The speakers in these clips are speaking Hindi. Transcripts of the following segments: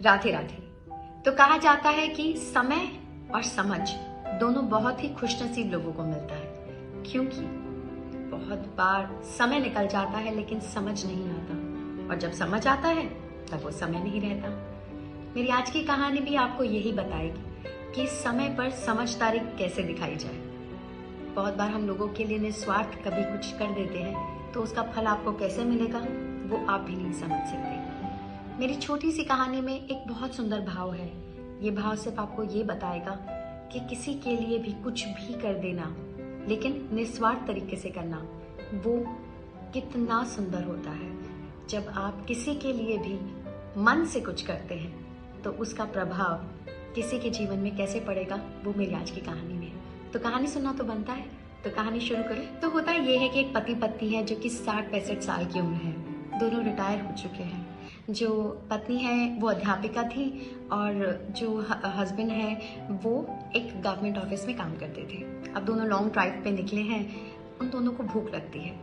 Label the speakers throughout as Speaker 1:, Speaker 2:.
Speaker 1: राधे राधे। तो कहा जाता है कि समय और समझ दोनों बहुत ही खुशनसीब लोगों को मिलता है, क्योंकि बहुत बार समय निकल जाता है लेकिन समझ नहीं आता, और जब समझ आता है तब वो समय नहीं रहता। मेरी आज की कहानी भी आपको यही बताएगी कि समय पर समझदारी कैसे दिखाई जाए। बहुत बार हम लोगों के लिए निस्वार्थ कभी कुछ कर देते हैं, तो उसका फल आपको कैसे मिलेगा वो आप भी नहीं समझ सकते। मेरी छोटी सी कहानी में एक बहुत सुंदर भाव है। ये भाव सिर्फ आपको ये बताएगा कि किसी के लिए भी कुछ भी कर देना, लेकिन निस्वार्थ तरीके से करना, वो कितना सुंदर होता है। जब आप किसी के लिए भी मन से कुछ करते हैं तो उसका प्रभाव किसी के जीवन में कैसे पड़ेगा वो मेरी आज की कहानी में है। तो कहानी सुनना तो बनता है, तो कहानी शुरू करें। तो होता ये है कि एक पति पत्नी है जो कि 60-65 साल की उम्र है। दोनों रिटायर हो चुके हैं। जो पत्नी है वो अध्यापिका थी और जो हस्बैंड है वो एक गवर्नमेंट ऑफिस में काम करते थे। अब दोनों लॉन्ग ड्राइव पे निकले हैं। उन दोनों को भूख लगती है।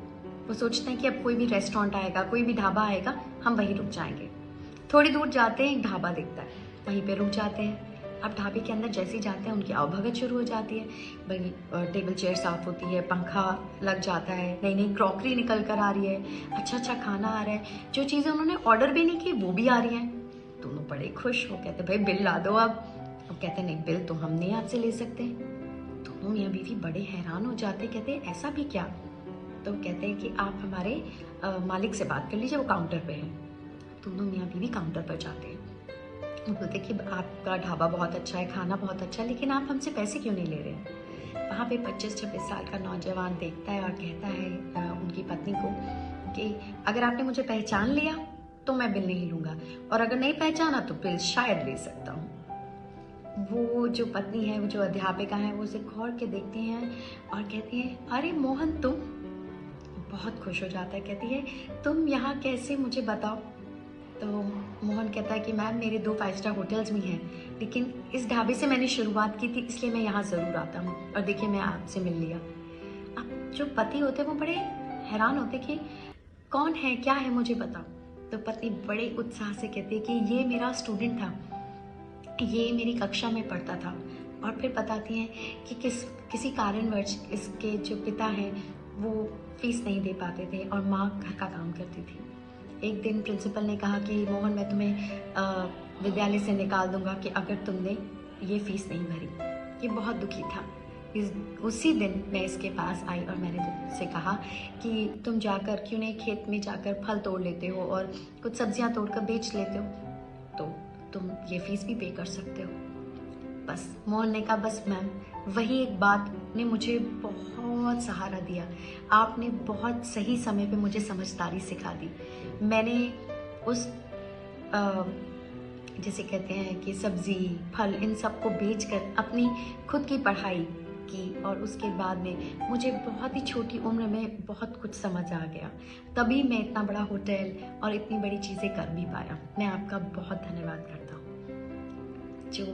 Speaker 1: वो सोचते हैं कि अब कोई भी रेस्टोरेंट आएगा, कोई भी ढाबा आएगा, हम वहीं रुक जाएंगे। थोड़ी दूर जाते हैं, एक ढाबा दिखता है, वहीं पे रुक जाते हैं। अब ढाबे के अंदर जैसे ही जाते हैं उनकी आवभगत शुरू हो जाती है। भाई टेबल चेयर साफ होती है, पंखा लग जाता है, नई नई क्रॉकरी निकल कर आ रही है, अच्छा अच्छा खाना आ रहा है, जो चीज़ें उन्होंने ऑर्डर भी नहीं की वो भी आ रही हैं। दोनों बड़े खुश हो, कहते भाई बिल ला दो अब कहते नहीं, बिल तो हम नहीं आपसे ले सकते। दोनों मियाँ बीवी बड़े हैरान हो जाते, कहते ऐसा भी क्या? तो कहते हैं कि आप हमारे मालिक से बात कर लीजिए, वो काउंटर पे हैं। दोनों मियाँ बीवी काउंटर पर जाते हैं। वो बोलते कि आपका ढाबा बहुत अच्छा है, खाना बहुत अच्छा है, लेकिन आप हमसे पैसे क्यों नहीं ले रहे हैं? वहाँ पे 25-26 साल का नौजवान देखता है और कहता है उनकी पत्नी को कि अगर आपने मुझे पहचान लिया तो मैं बिल नहीं लूँगा, और अगर नहीं पहचाना तो बिल शायद ले सकता हूँ। वो जो पत्नी है, वो जो अध्यापिका है, वो उसे गौर के देखती हैं और कहती हैं अरे मोहन तुम। बहुत खुश हो जाता है, कहती है तुम यहाँ कैसे, मुझे बताओ। तो मोहन कहता है कि मैम मेरे 2 5 स्टार होटल्स भी हैं, लेकिन इस ढाबे से मैंने शुरुआत की थी इसलिए मैं यहाँ ज़रूर आता हूँ, और देखिए मैं आपसे मिल लिया। अब जो पति होते हैं वो बड़े हैरान होते कि कौन है, क्या है, मुझे बताओ। तो पत्नी बड़े उत्साह से कहती है कि ये मेरा स्टूडेंट था, ये मेरी कक्षा में पढ़ता था। और फिर बताती हैं कि किसी कारणवश इसके जो पिता हैं वो फीस नहीं दे पाते थे और माँ घर का काम करती थी। एक दिन प्रिंसिपल ने कहा कि मोहन मैं तुम्हें विद्यालय से निकाल दूंगा कि अगर तुमने ये फीस नहीं भरी। ये बहुत दुखी था। उसी दिन मैं इसके पास आई और मैंने उससे कहा कि तुम जाकर क्यों नहीं खेत में जाकर फल तोड़ लेते हो और कुछ सब्जियां तोड़कर बेच लेते हो, तो तुम ये फीस भी पे कर सकते हो। बस मोहन ने कहा बस मैम, वही एक बात ने मुझे बहुत सहारा दिया। आपने बहुत सही समय पे मुझे समझदारी सिखा दी। मैंने उस जैसे कहते हैं कि सब्जी फल इन सब को बेचकर अपनी खुद की पढ़ाई की, और उसके बाद में मुझे बहुत ही छोटी उम्र में बहुत कुछ समझ आ गया। तभी मैं इतना बड़ा होटल और इतनी बड़ी चीज़ें कर भी पाया। मैं आपका बहुत धन्यवाद करता हूँ। जो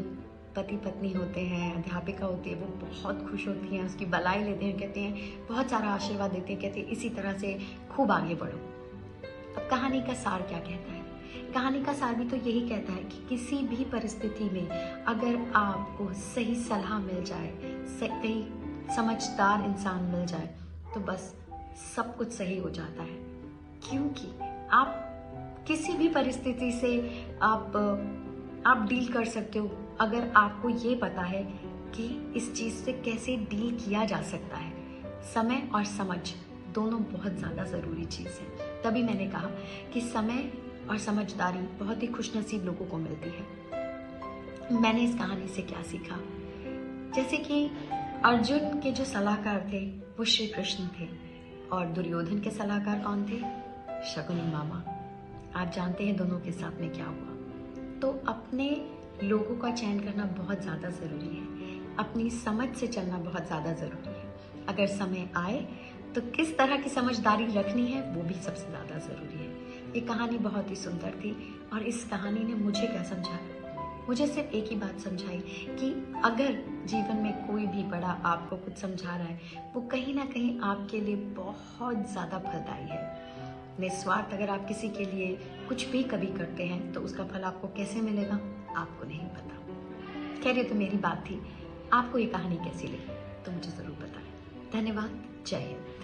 Speaker 1: पति पत्नी होते हैं, अध्यापिका होती है, वो बहुत खुश होती हैं, उसकी भलाई लेते हैं, कहते हैं बहुत सारा आशीर्वाद देते हैं, कहते हैं इसी तरह से खूब आगे बढ़ो। अब कहानी का सार क्या कहता है? कहानी का सार भी तो यही कहता है कि किसी भी परिस्थिति में अगर आपको सही सलाह मिल जाए, सही समझदार इंसान मिल जाए, तो बस सब कुछ सही हो जाता है। क्योंकि आप किसी भी परिस्थिति से आप डील कर सकते हो अगर आपको ये पता है कि इस चीज़ से कैसे डील किया जा सकता है। समय और समझ दोनों बहुत ज़्यादा ज़रूरी चीज़ है। तभी मैंने कहा कि समय और समझदारी बहुत ही खुशनसीब लोगों को मिलती है। मैंने इस कहानी से क्या सीखा? जैसे कि अर्जुन के जो सलाहकार थे वो श्री कृष्ण थे, और दुर्योधन के सलाहकार कौन थे? शकुनी मामा। आप जानते हैं दोनों के साथ में क्या हुआ। तो अपने लोगों का चयन करना बहुत ज़्यादा ज़रूरी है। अपनी समझ से चलना बहुत ज़्यादा ज़रूरी है। अगर समय आए तो किस तरह की समझदारी रखनी है वो भी सबसे ज़्यादा ज़रूरी है। ये कहानी बहुत ही सुंदर थी, और इस कहानी ने मुझे क्या समझाया? मुझे सिर्फ एक ही बात समझाई कि अगर जीवन में कोई भी बड़ा आपको कुछ समझा रहा है, वो कहीं ना कहीं आपके लिए बहुत ज़्यादा फलदायी है। निस्वार्थ अगर आप किसी के लिए कुछ भी कभी करते हैं तो उसका फल आपको कैसे मिलेगा आपको नहीं पता। खैर, ये तो मेरी बात थी। आपको ये कहानी कैसी लगी तो मुझे ज़रूर बताएं। धन्यवाद। जय हिंद।